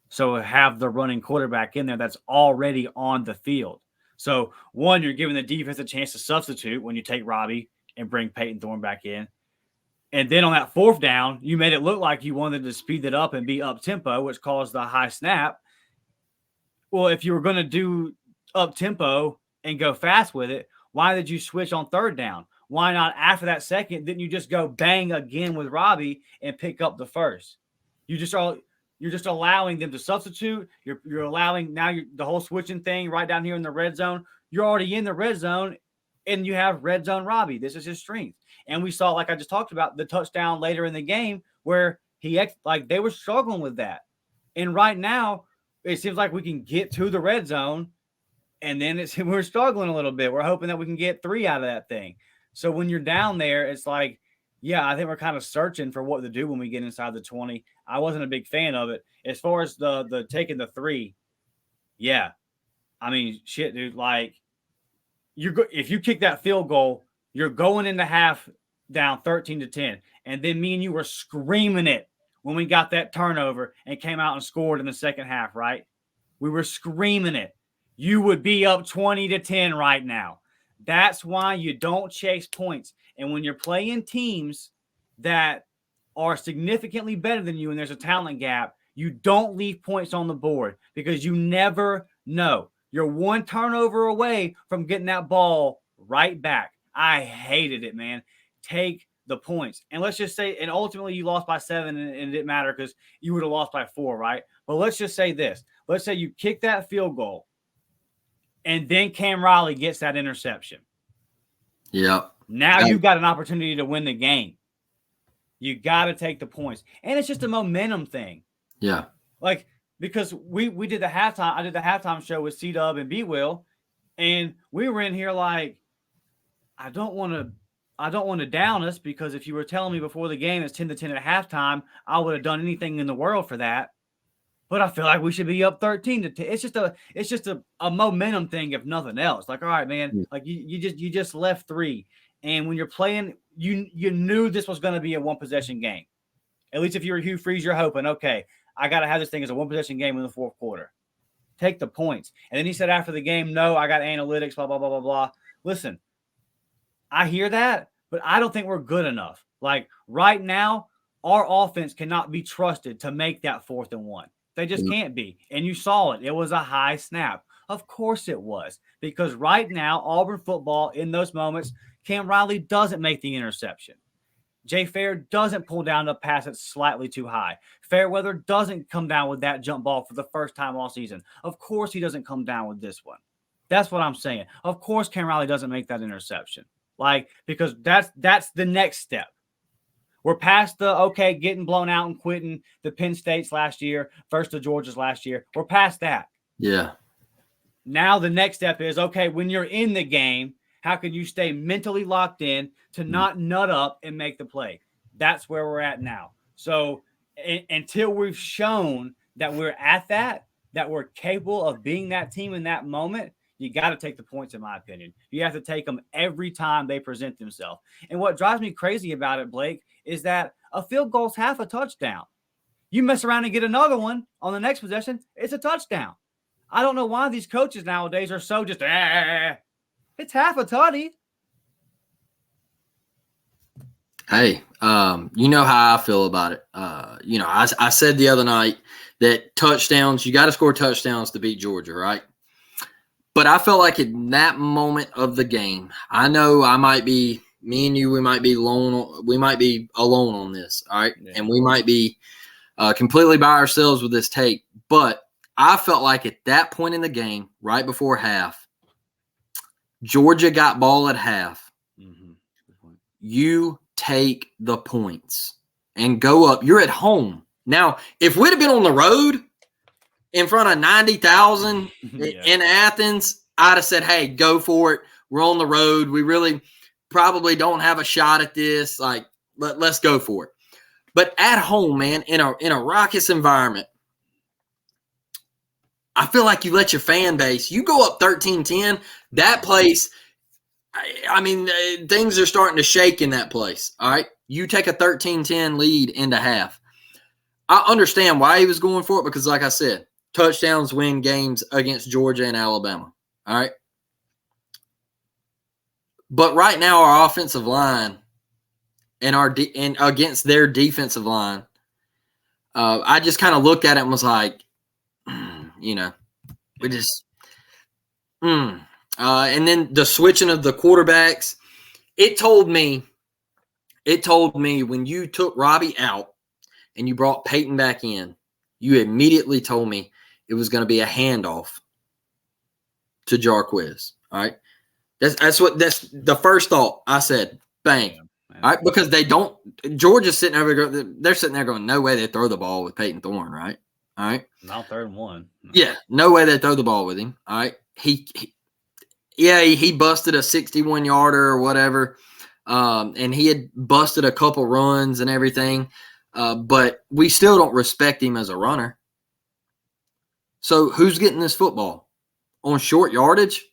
A: So have the running quarterback in there that's already on the field. So, one, you're giving the defense a chance to substitute when you take Robbie and bring Peyton Thorne back in. And then on that 4th down, you made it look like you wanted to speed it up and be up-tempo, which caused the high snap. Well, if you were going to do up-tempo and go fast with it, why did you switch on 3rd down? Why not after that 2nd, didn't you just go bang again with Robbie and pick up the 1st? You're just allowing them to substitute. You're allowing now the whole switching thing right down here in the red zone. You're already in the red zone, and you have red zone Robbie. This is his strength. And we saw, like I just talked about, the touchdown later in the game where they were struggling with that. And right now, it seems like we can get to the red zone, and then we're struggling a little bit. We're hoping that we can get 3 out of that thing. So when you're down there, it's like, yeah, I think we're kind of searching for what to do when we get inside the 20. I wasn't a big fan of it. As far as the taking the 3, yeah. I mean, shit, dude, like if you kick that field goal, you're going into half down 13-10. And then me and you were screaming it when we got that turnover and came out and scored in the second half, right? We were screaming it. You would be up 20-10 right now. That's why you don't chase points. And when you're playing teams that are significantly better than you and there's a talent gap, you don't leave points on the board because you never know. You're 1 turnover away from getting that ball right back. I hated it, man. Take the points. And let's just say, and ultimately you lost by 7 and it didn't matter because you would have lost by 4, right? But let's just say this. Let's say you kick that field goal and then Cam Riley gets that interception.
C: Yep.
A: Now you've got an opportunity to win the game. You got to take the points. And it's just a momentum thing.
C: Yeah.
A: Like, because we did the halftime. I did the halftime show with C-Dub and B-Will, and we were in here like, I don't want to down us because if you were telling me before the game it's 10-10 at halftime, I would have done anything in the world for that. But I feel like we should be up 13-10. It's just a momentum thing, if nothing else. Like, all right, man, like you just left 3. And when you're playing, you knew this was going to be a 1-possession game. At least if you were Hugh Freeze, you're hoping, okay, I got to have this thing as a 1-possession game in the 4th quarter. Take the points. And then he said after the game, no, I got analytics, blah, blah, blah, blah, blah. Listen, I hear that, but I don't think we're good enough. Like right now, our offense cannot be trusted to make that 4th and 1. They just can't be. And you saw it. It was a high snap. Of course it was. Because right now, Auburn football, in those moments, Cam Riley doesn't make the interception. Jay Fair doesn't pull down the pass that's slightly too high. Fairweather doesn't come down with that jump ball for the first time all season. Of course he doesn't come down with this one. That's what I'm saying. Of course Cam Riley doesn't make that interception. Like, because that's the next step. We're past the, getting blown out and quitting the Penn States last year versus the Georgias last year. We're past that.
C: Yeah.
A: Now the next step is, when you're in the game, how can you stay mentally locked in to not nut up and make the play? That's where we're at now. So until we've shown that we're at that we're capable of being that team in that moment, you got to take the points, in my opinion. You have to take them every time they present themselves. And what drives me crazy about it, Blake, is that a field goal's half a touchdown. You mess around and get another one on the next possession, it's a touchdown. I don't know why these coaches nowadays are so just, it's half a tutty.
C: Hey, you know how I feel about it. I said the other night that touchdowns, you got to score touchdowns to beat Georgia, right? But I felt like in that moment of the game, I know me and you, we might be alone on this, all right? Yeah. And we might be completely by ourselves with this take. But I felt like at that point in the game, right before half, Georgia got ball at half. Mm-hmm. You take the points and go up. You're at home. Now, if we'd have been on the road in front of 90,000 in Athens, I'd have said, hey, go for it. We're on the road. We really probably don't have a shot at this. Like, let's go for it. But at home, man, in a raucous environment, I feel like you let your fan base, you go up 13-10, that place, I mean, things are starting to shake in that place, all right? You take a 13-10 lead into half. I understand why he was going for it because, like I said, touchdowns win games against Georgia and Alabama, all right? But right now, our offensive line and against their defensive line, I just kind of looked at it and was like, we just and then the switching of the quarterbacks, it told me when you took Robbie out and you brought Peyton back in, you immediately told me it was going to be a handoff to Jarquez. All right. That's the first thought. I said, bang. Yeah, all right. Because Georgia's sitting over there. They're sitting there going, no way they throw the ball with Peyton Thorne. Right. All right.
A: Not 3rd and 1. No.
C: Yeah. No way they throw the ball with him. All right. He busted a 61-yarder or whatever. And he had busted a couple runs and everything. But we still don't respect him as a runner. So who's getting this football? On short yardage?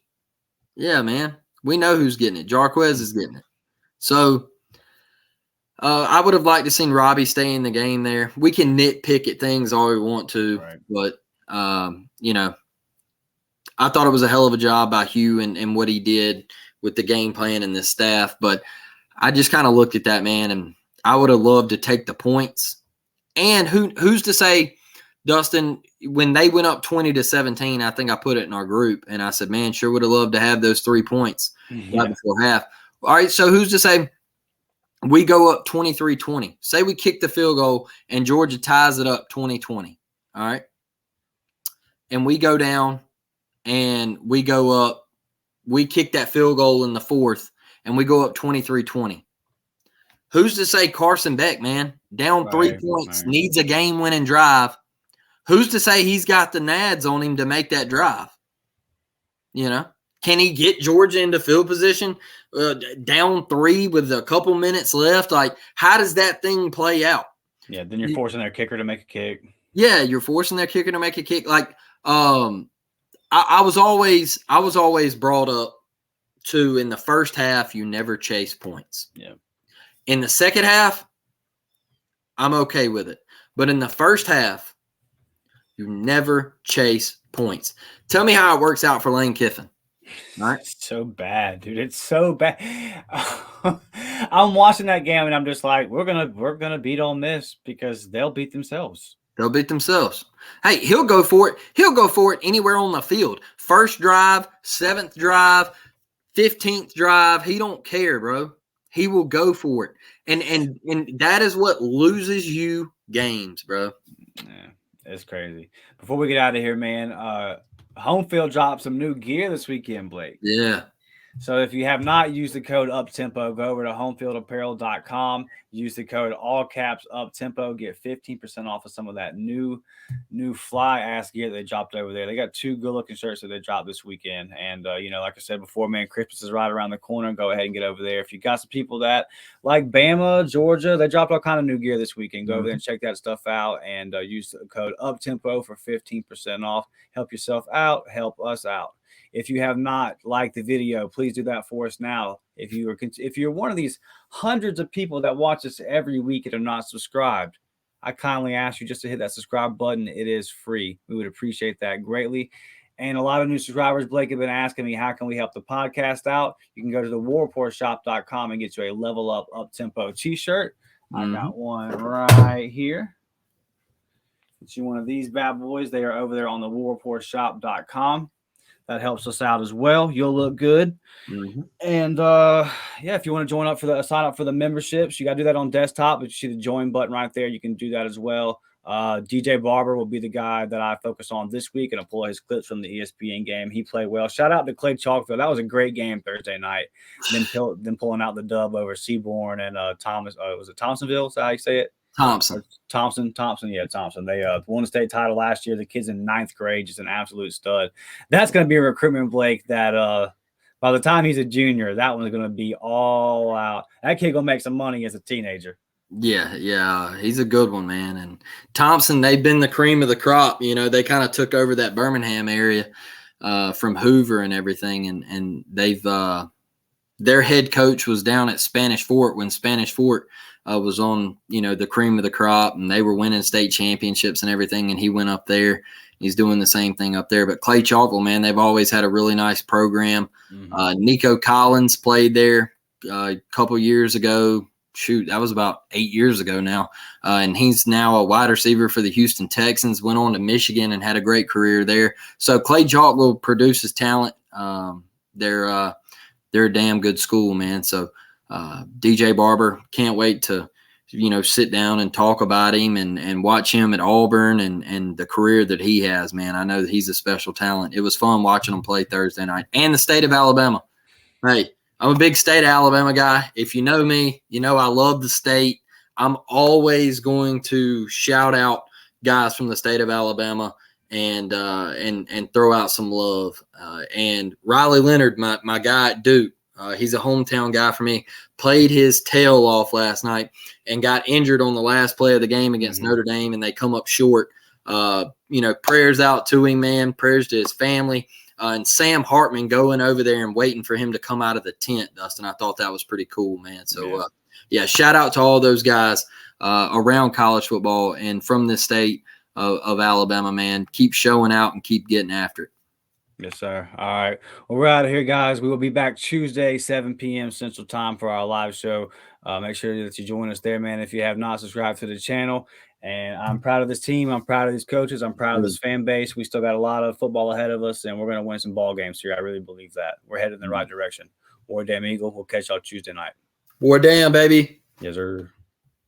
C: Yeah, man. We know who's getting it. Jarquez is getting it. So I would have liked to seen Robbie stay in the game there. We can nitpick at things all we want to, right. But, I thought it was a hell of a job by Hugh and what he did with the game plan and the staff. But I just kind of looked at that, man, and I would have loved to take the points. And who's to say, Dustin, when they went up 20-17, I think I put it in our group, and I said, man, sure would have loved to have those 3 points right before half. All right, so who's to say we go up 23-20? Say we kick the field goal and Georgia ties it up 20-20, all right? And we go down and we go up. We kick that field goal in the 4th, and we go up 23-20. Who's to say Carson Beck, man, down 3 points, needs a game-winning drive? Who's to say he's got the nads on him to make that drive? Can he get Georgia into field position down 3 with a couple minutes left? Like, how does that thing play out?
A: Yeah, then you're forcing their kicker to make a kick.
C: Yeah, you're forcing their kicker to make a kick. Like, I was always brought up to, in the first half, you never chase points.
A: Yeah.
C: In the second half, I'm okay with it. But in the first half, you never chase points. Tell me how it works out for Lane Kiffin. All right?
A: It's so bad, dude. It's so bad. I'm watching that game and I'm just like, we're gonna beat Ole Miss because they'll beat themselves.
C: They'll beat themselves. Hey, he'll go for it. He'll go for it anywhere on the field. First drive, 7th drive, 15th drive. He don't care, bro. He will go for it. And that is what loses you games, bro.
A: Yeah, it's crazy. Before we get out of here, man, home field dropped some new gear this weekend, Blake.
C: Yeah.
A: So if you have not used the code UPTEMPO, go over to homefieldapparel.com. Use the code all caps UPTEMPO. Get 15% off of some of that new fly ass gear they dropped over there. They got 2 good looking shirts that they dropped this weekend. And like I said before, man, Christmas is right around the corner. Go ahead and get over there. If you got some people that like Bama, Georgia, they dropped all kind of new gear this weekend. Go over there and check that stuff out and use the code UPTEMPO for 15% off. Help yourself out. Help us out. If you have not liked the video, please do that for us now. If you're one of these hundreds of people that watch us every week and are not subscribed, I kindly ask you just to hit that subscribe button. It is free. We would appreciate that greatly. And a lot of new subscribers, Blake, have been asking me, how can we help the podcast out? You can go to the warreportshop.com and get you a Level Up Tempo t-shirt. I got one right here. Get you one of these bad boys. They are over there on the warreportshop.com. That helps us out as well. You'll look good. And if you want to sign up for the memberships, you got to do that on desktop. But you see the join button right there. You can do that as well. DJ Barber will be the guy that I focus on this week, and I'll pull his clips from the ESPN game. He played well. Shout out to Clay Chalkfield. That was a great game Thursday night. Then pulling out the dub over Seaborn and Thomas. Was it Thompsonville? Is that how you say it?
C: Thompson.
A: Yeah, Thompson. They won the state title last year. The kid's in 9th grade, just an absolute stud. That's going to be a recruitment, Blake, that by the time he's a junior, that one's going to be all out. That kid going to make some money as a teenager.
C: Yeah, he's a good one, man. And Thompson, they've been the cream of the crop. They kind of took over that Birmingham area from Hoover and everything, and they've their head coach was down at Spanish Fort when Spanish Fort was on, the cream of the crop, and they were winning state championships and everything, and he went up there. He's doing the same thing up there. But Clay Chalkville, man, they've always had a really nice program. Nico Collins played there a couple years ago. Shoot, that was about 8 years ago now. And he's now a wide receiver for the Houston Texans, went on to Michigan and had a great career there. So Clay Chalkville produces talent. They're a damn good school, man. So DJ Barber, can't wait to, sit down and talk about him and watch him at Auburn and the career that he has, man. I know that he's a special talent. It was fun watching him play Thursday night. And the state of Alabama. Hey, I'm a big state of Alabama guy. If you know me, I love the state. I'm always going to shout out guys from the state of Alabama and throw out some love. And Riley Leonard, my guy at Duke, he's a hometown guy for me, played his tail off last night and got injured on the last play of the game against Notre Dame, and they come up short. Prayers out to him, man. Prayers to his family. And Sam Hartman going over there and waiting for him to come out of the tent, Dustin. I thought that was pretty cool, man. So, shout out to all those guys around college football and from the state of Alabama, man. Keep showing out and keep getting after it.
A: Yes, sir. All right. Well, we're out of here, guys. We will be back Tuesday, 7 p.m. Central Time for our live show. Make sure that you join us there, man, if you have not subscribed to the channel. And I'm proud of this team. I'm proud of these coaches. I'm proud of this fan base. We still got a lot of football ahead of us, and we're going to win some ball games here. I really believe that. We're headed in the right direction. War Damn Eagle. We'll catch y'all Tuesday night.
C: War Damn, baby.
A: Yes, sir.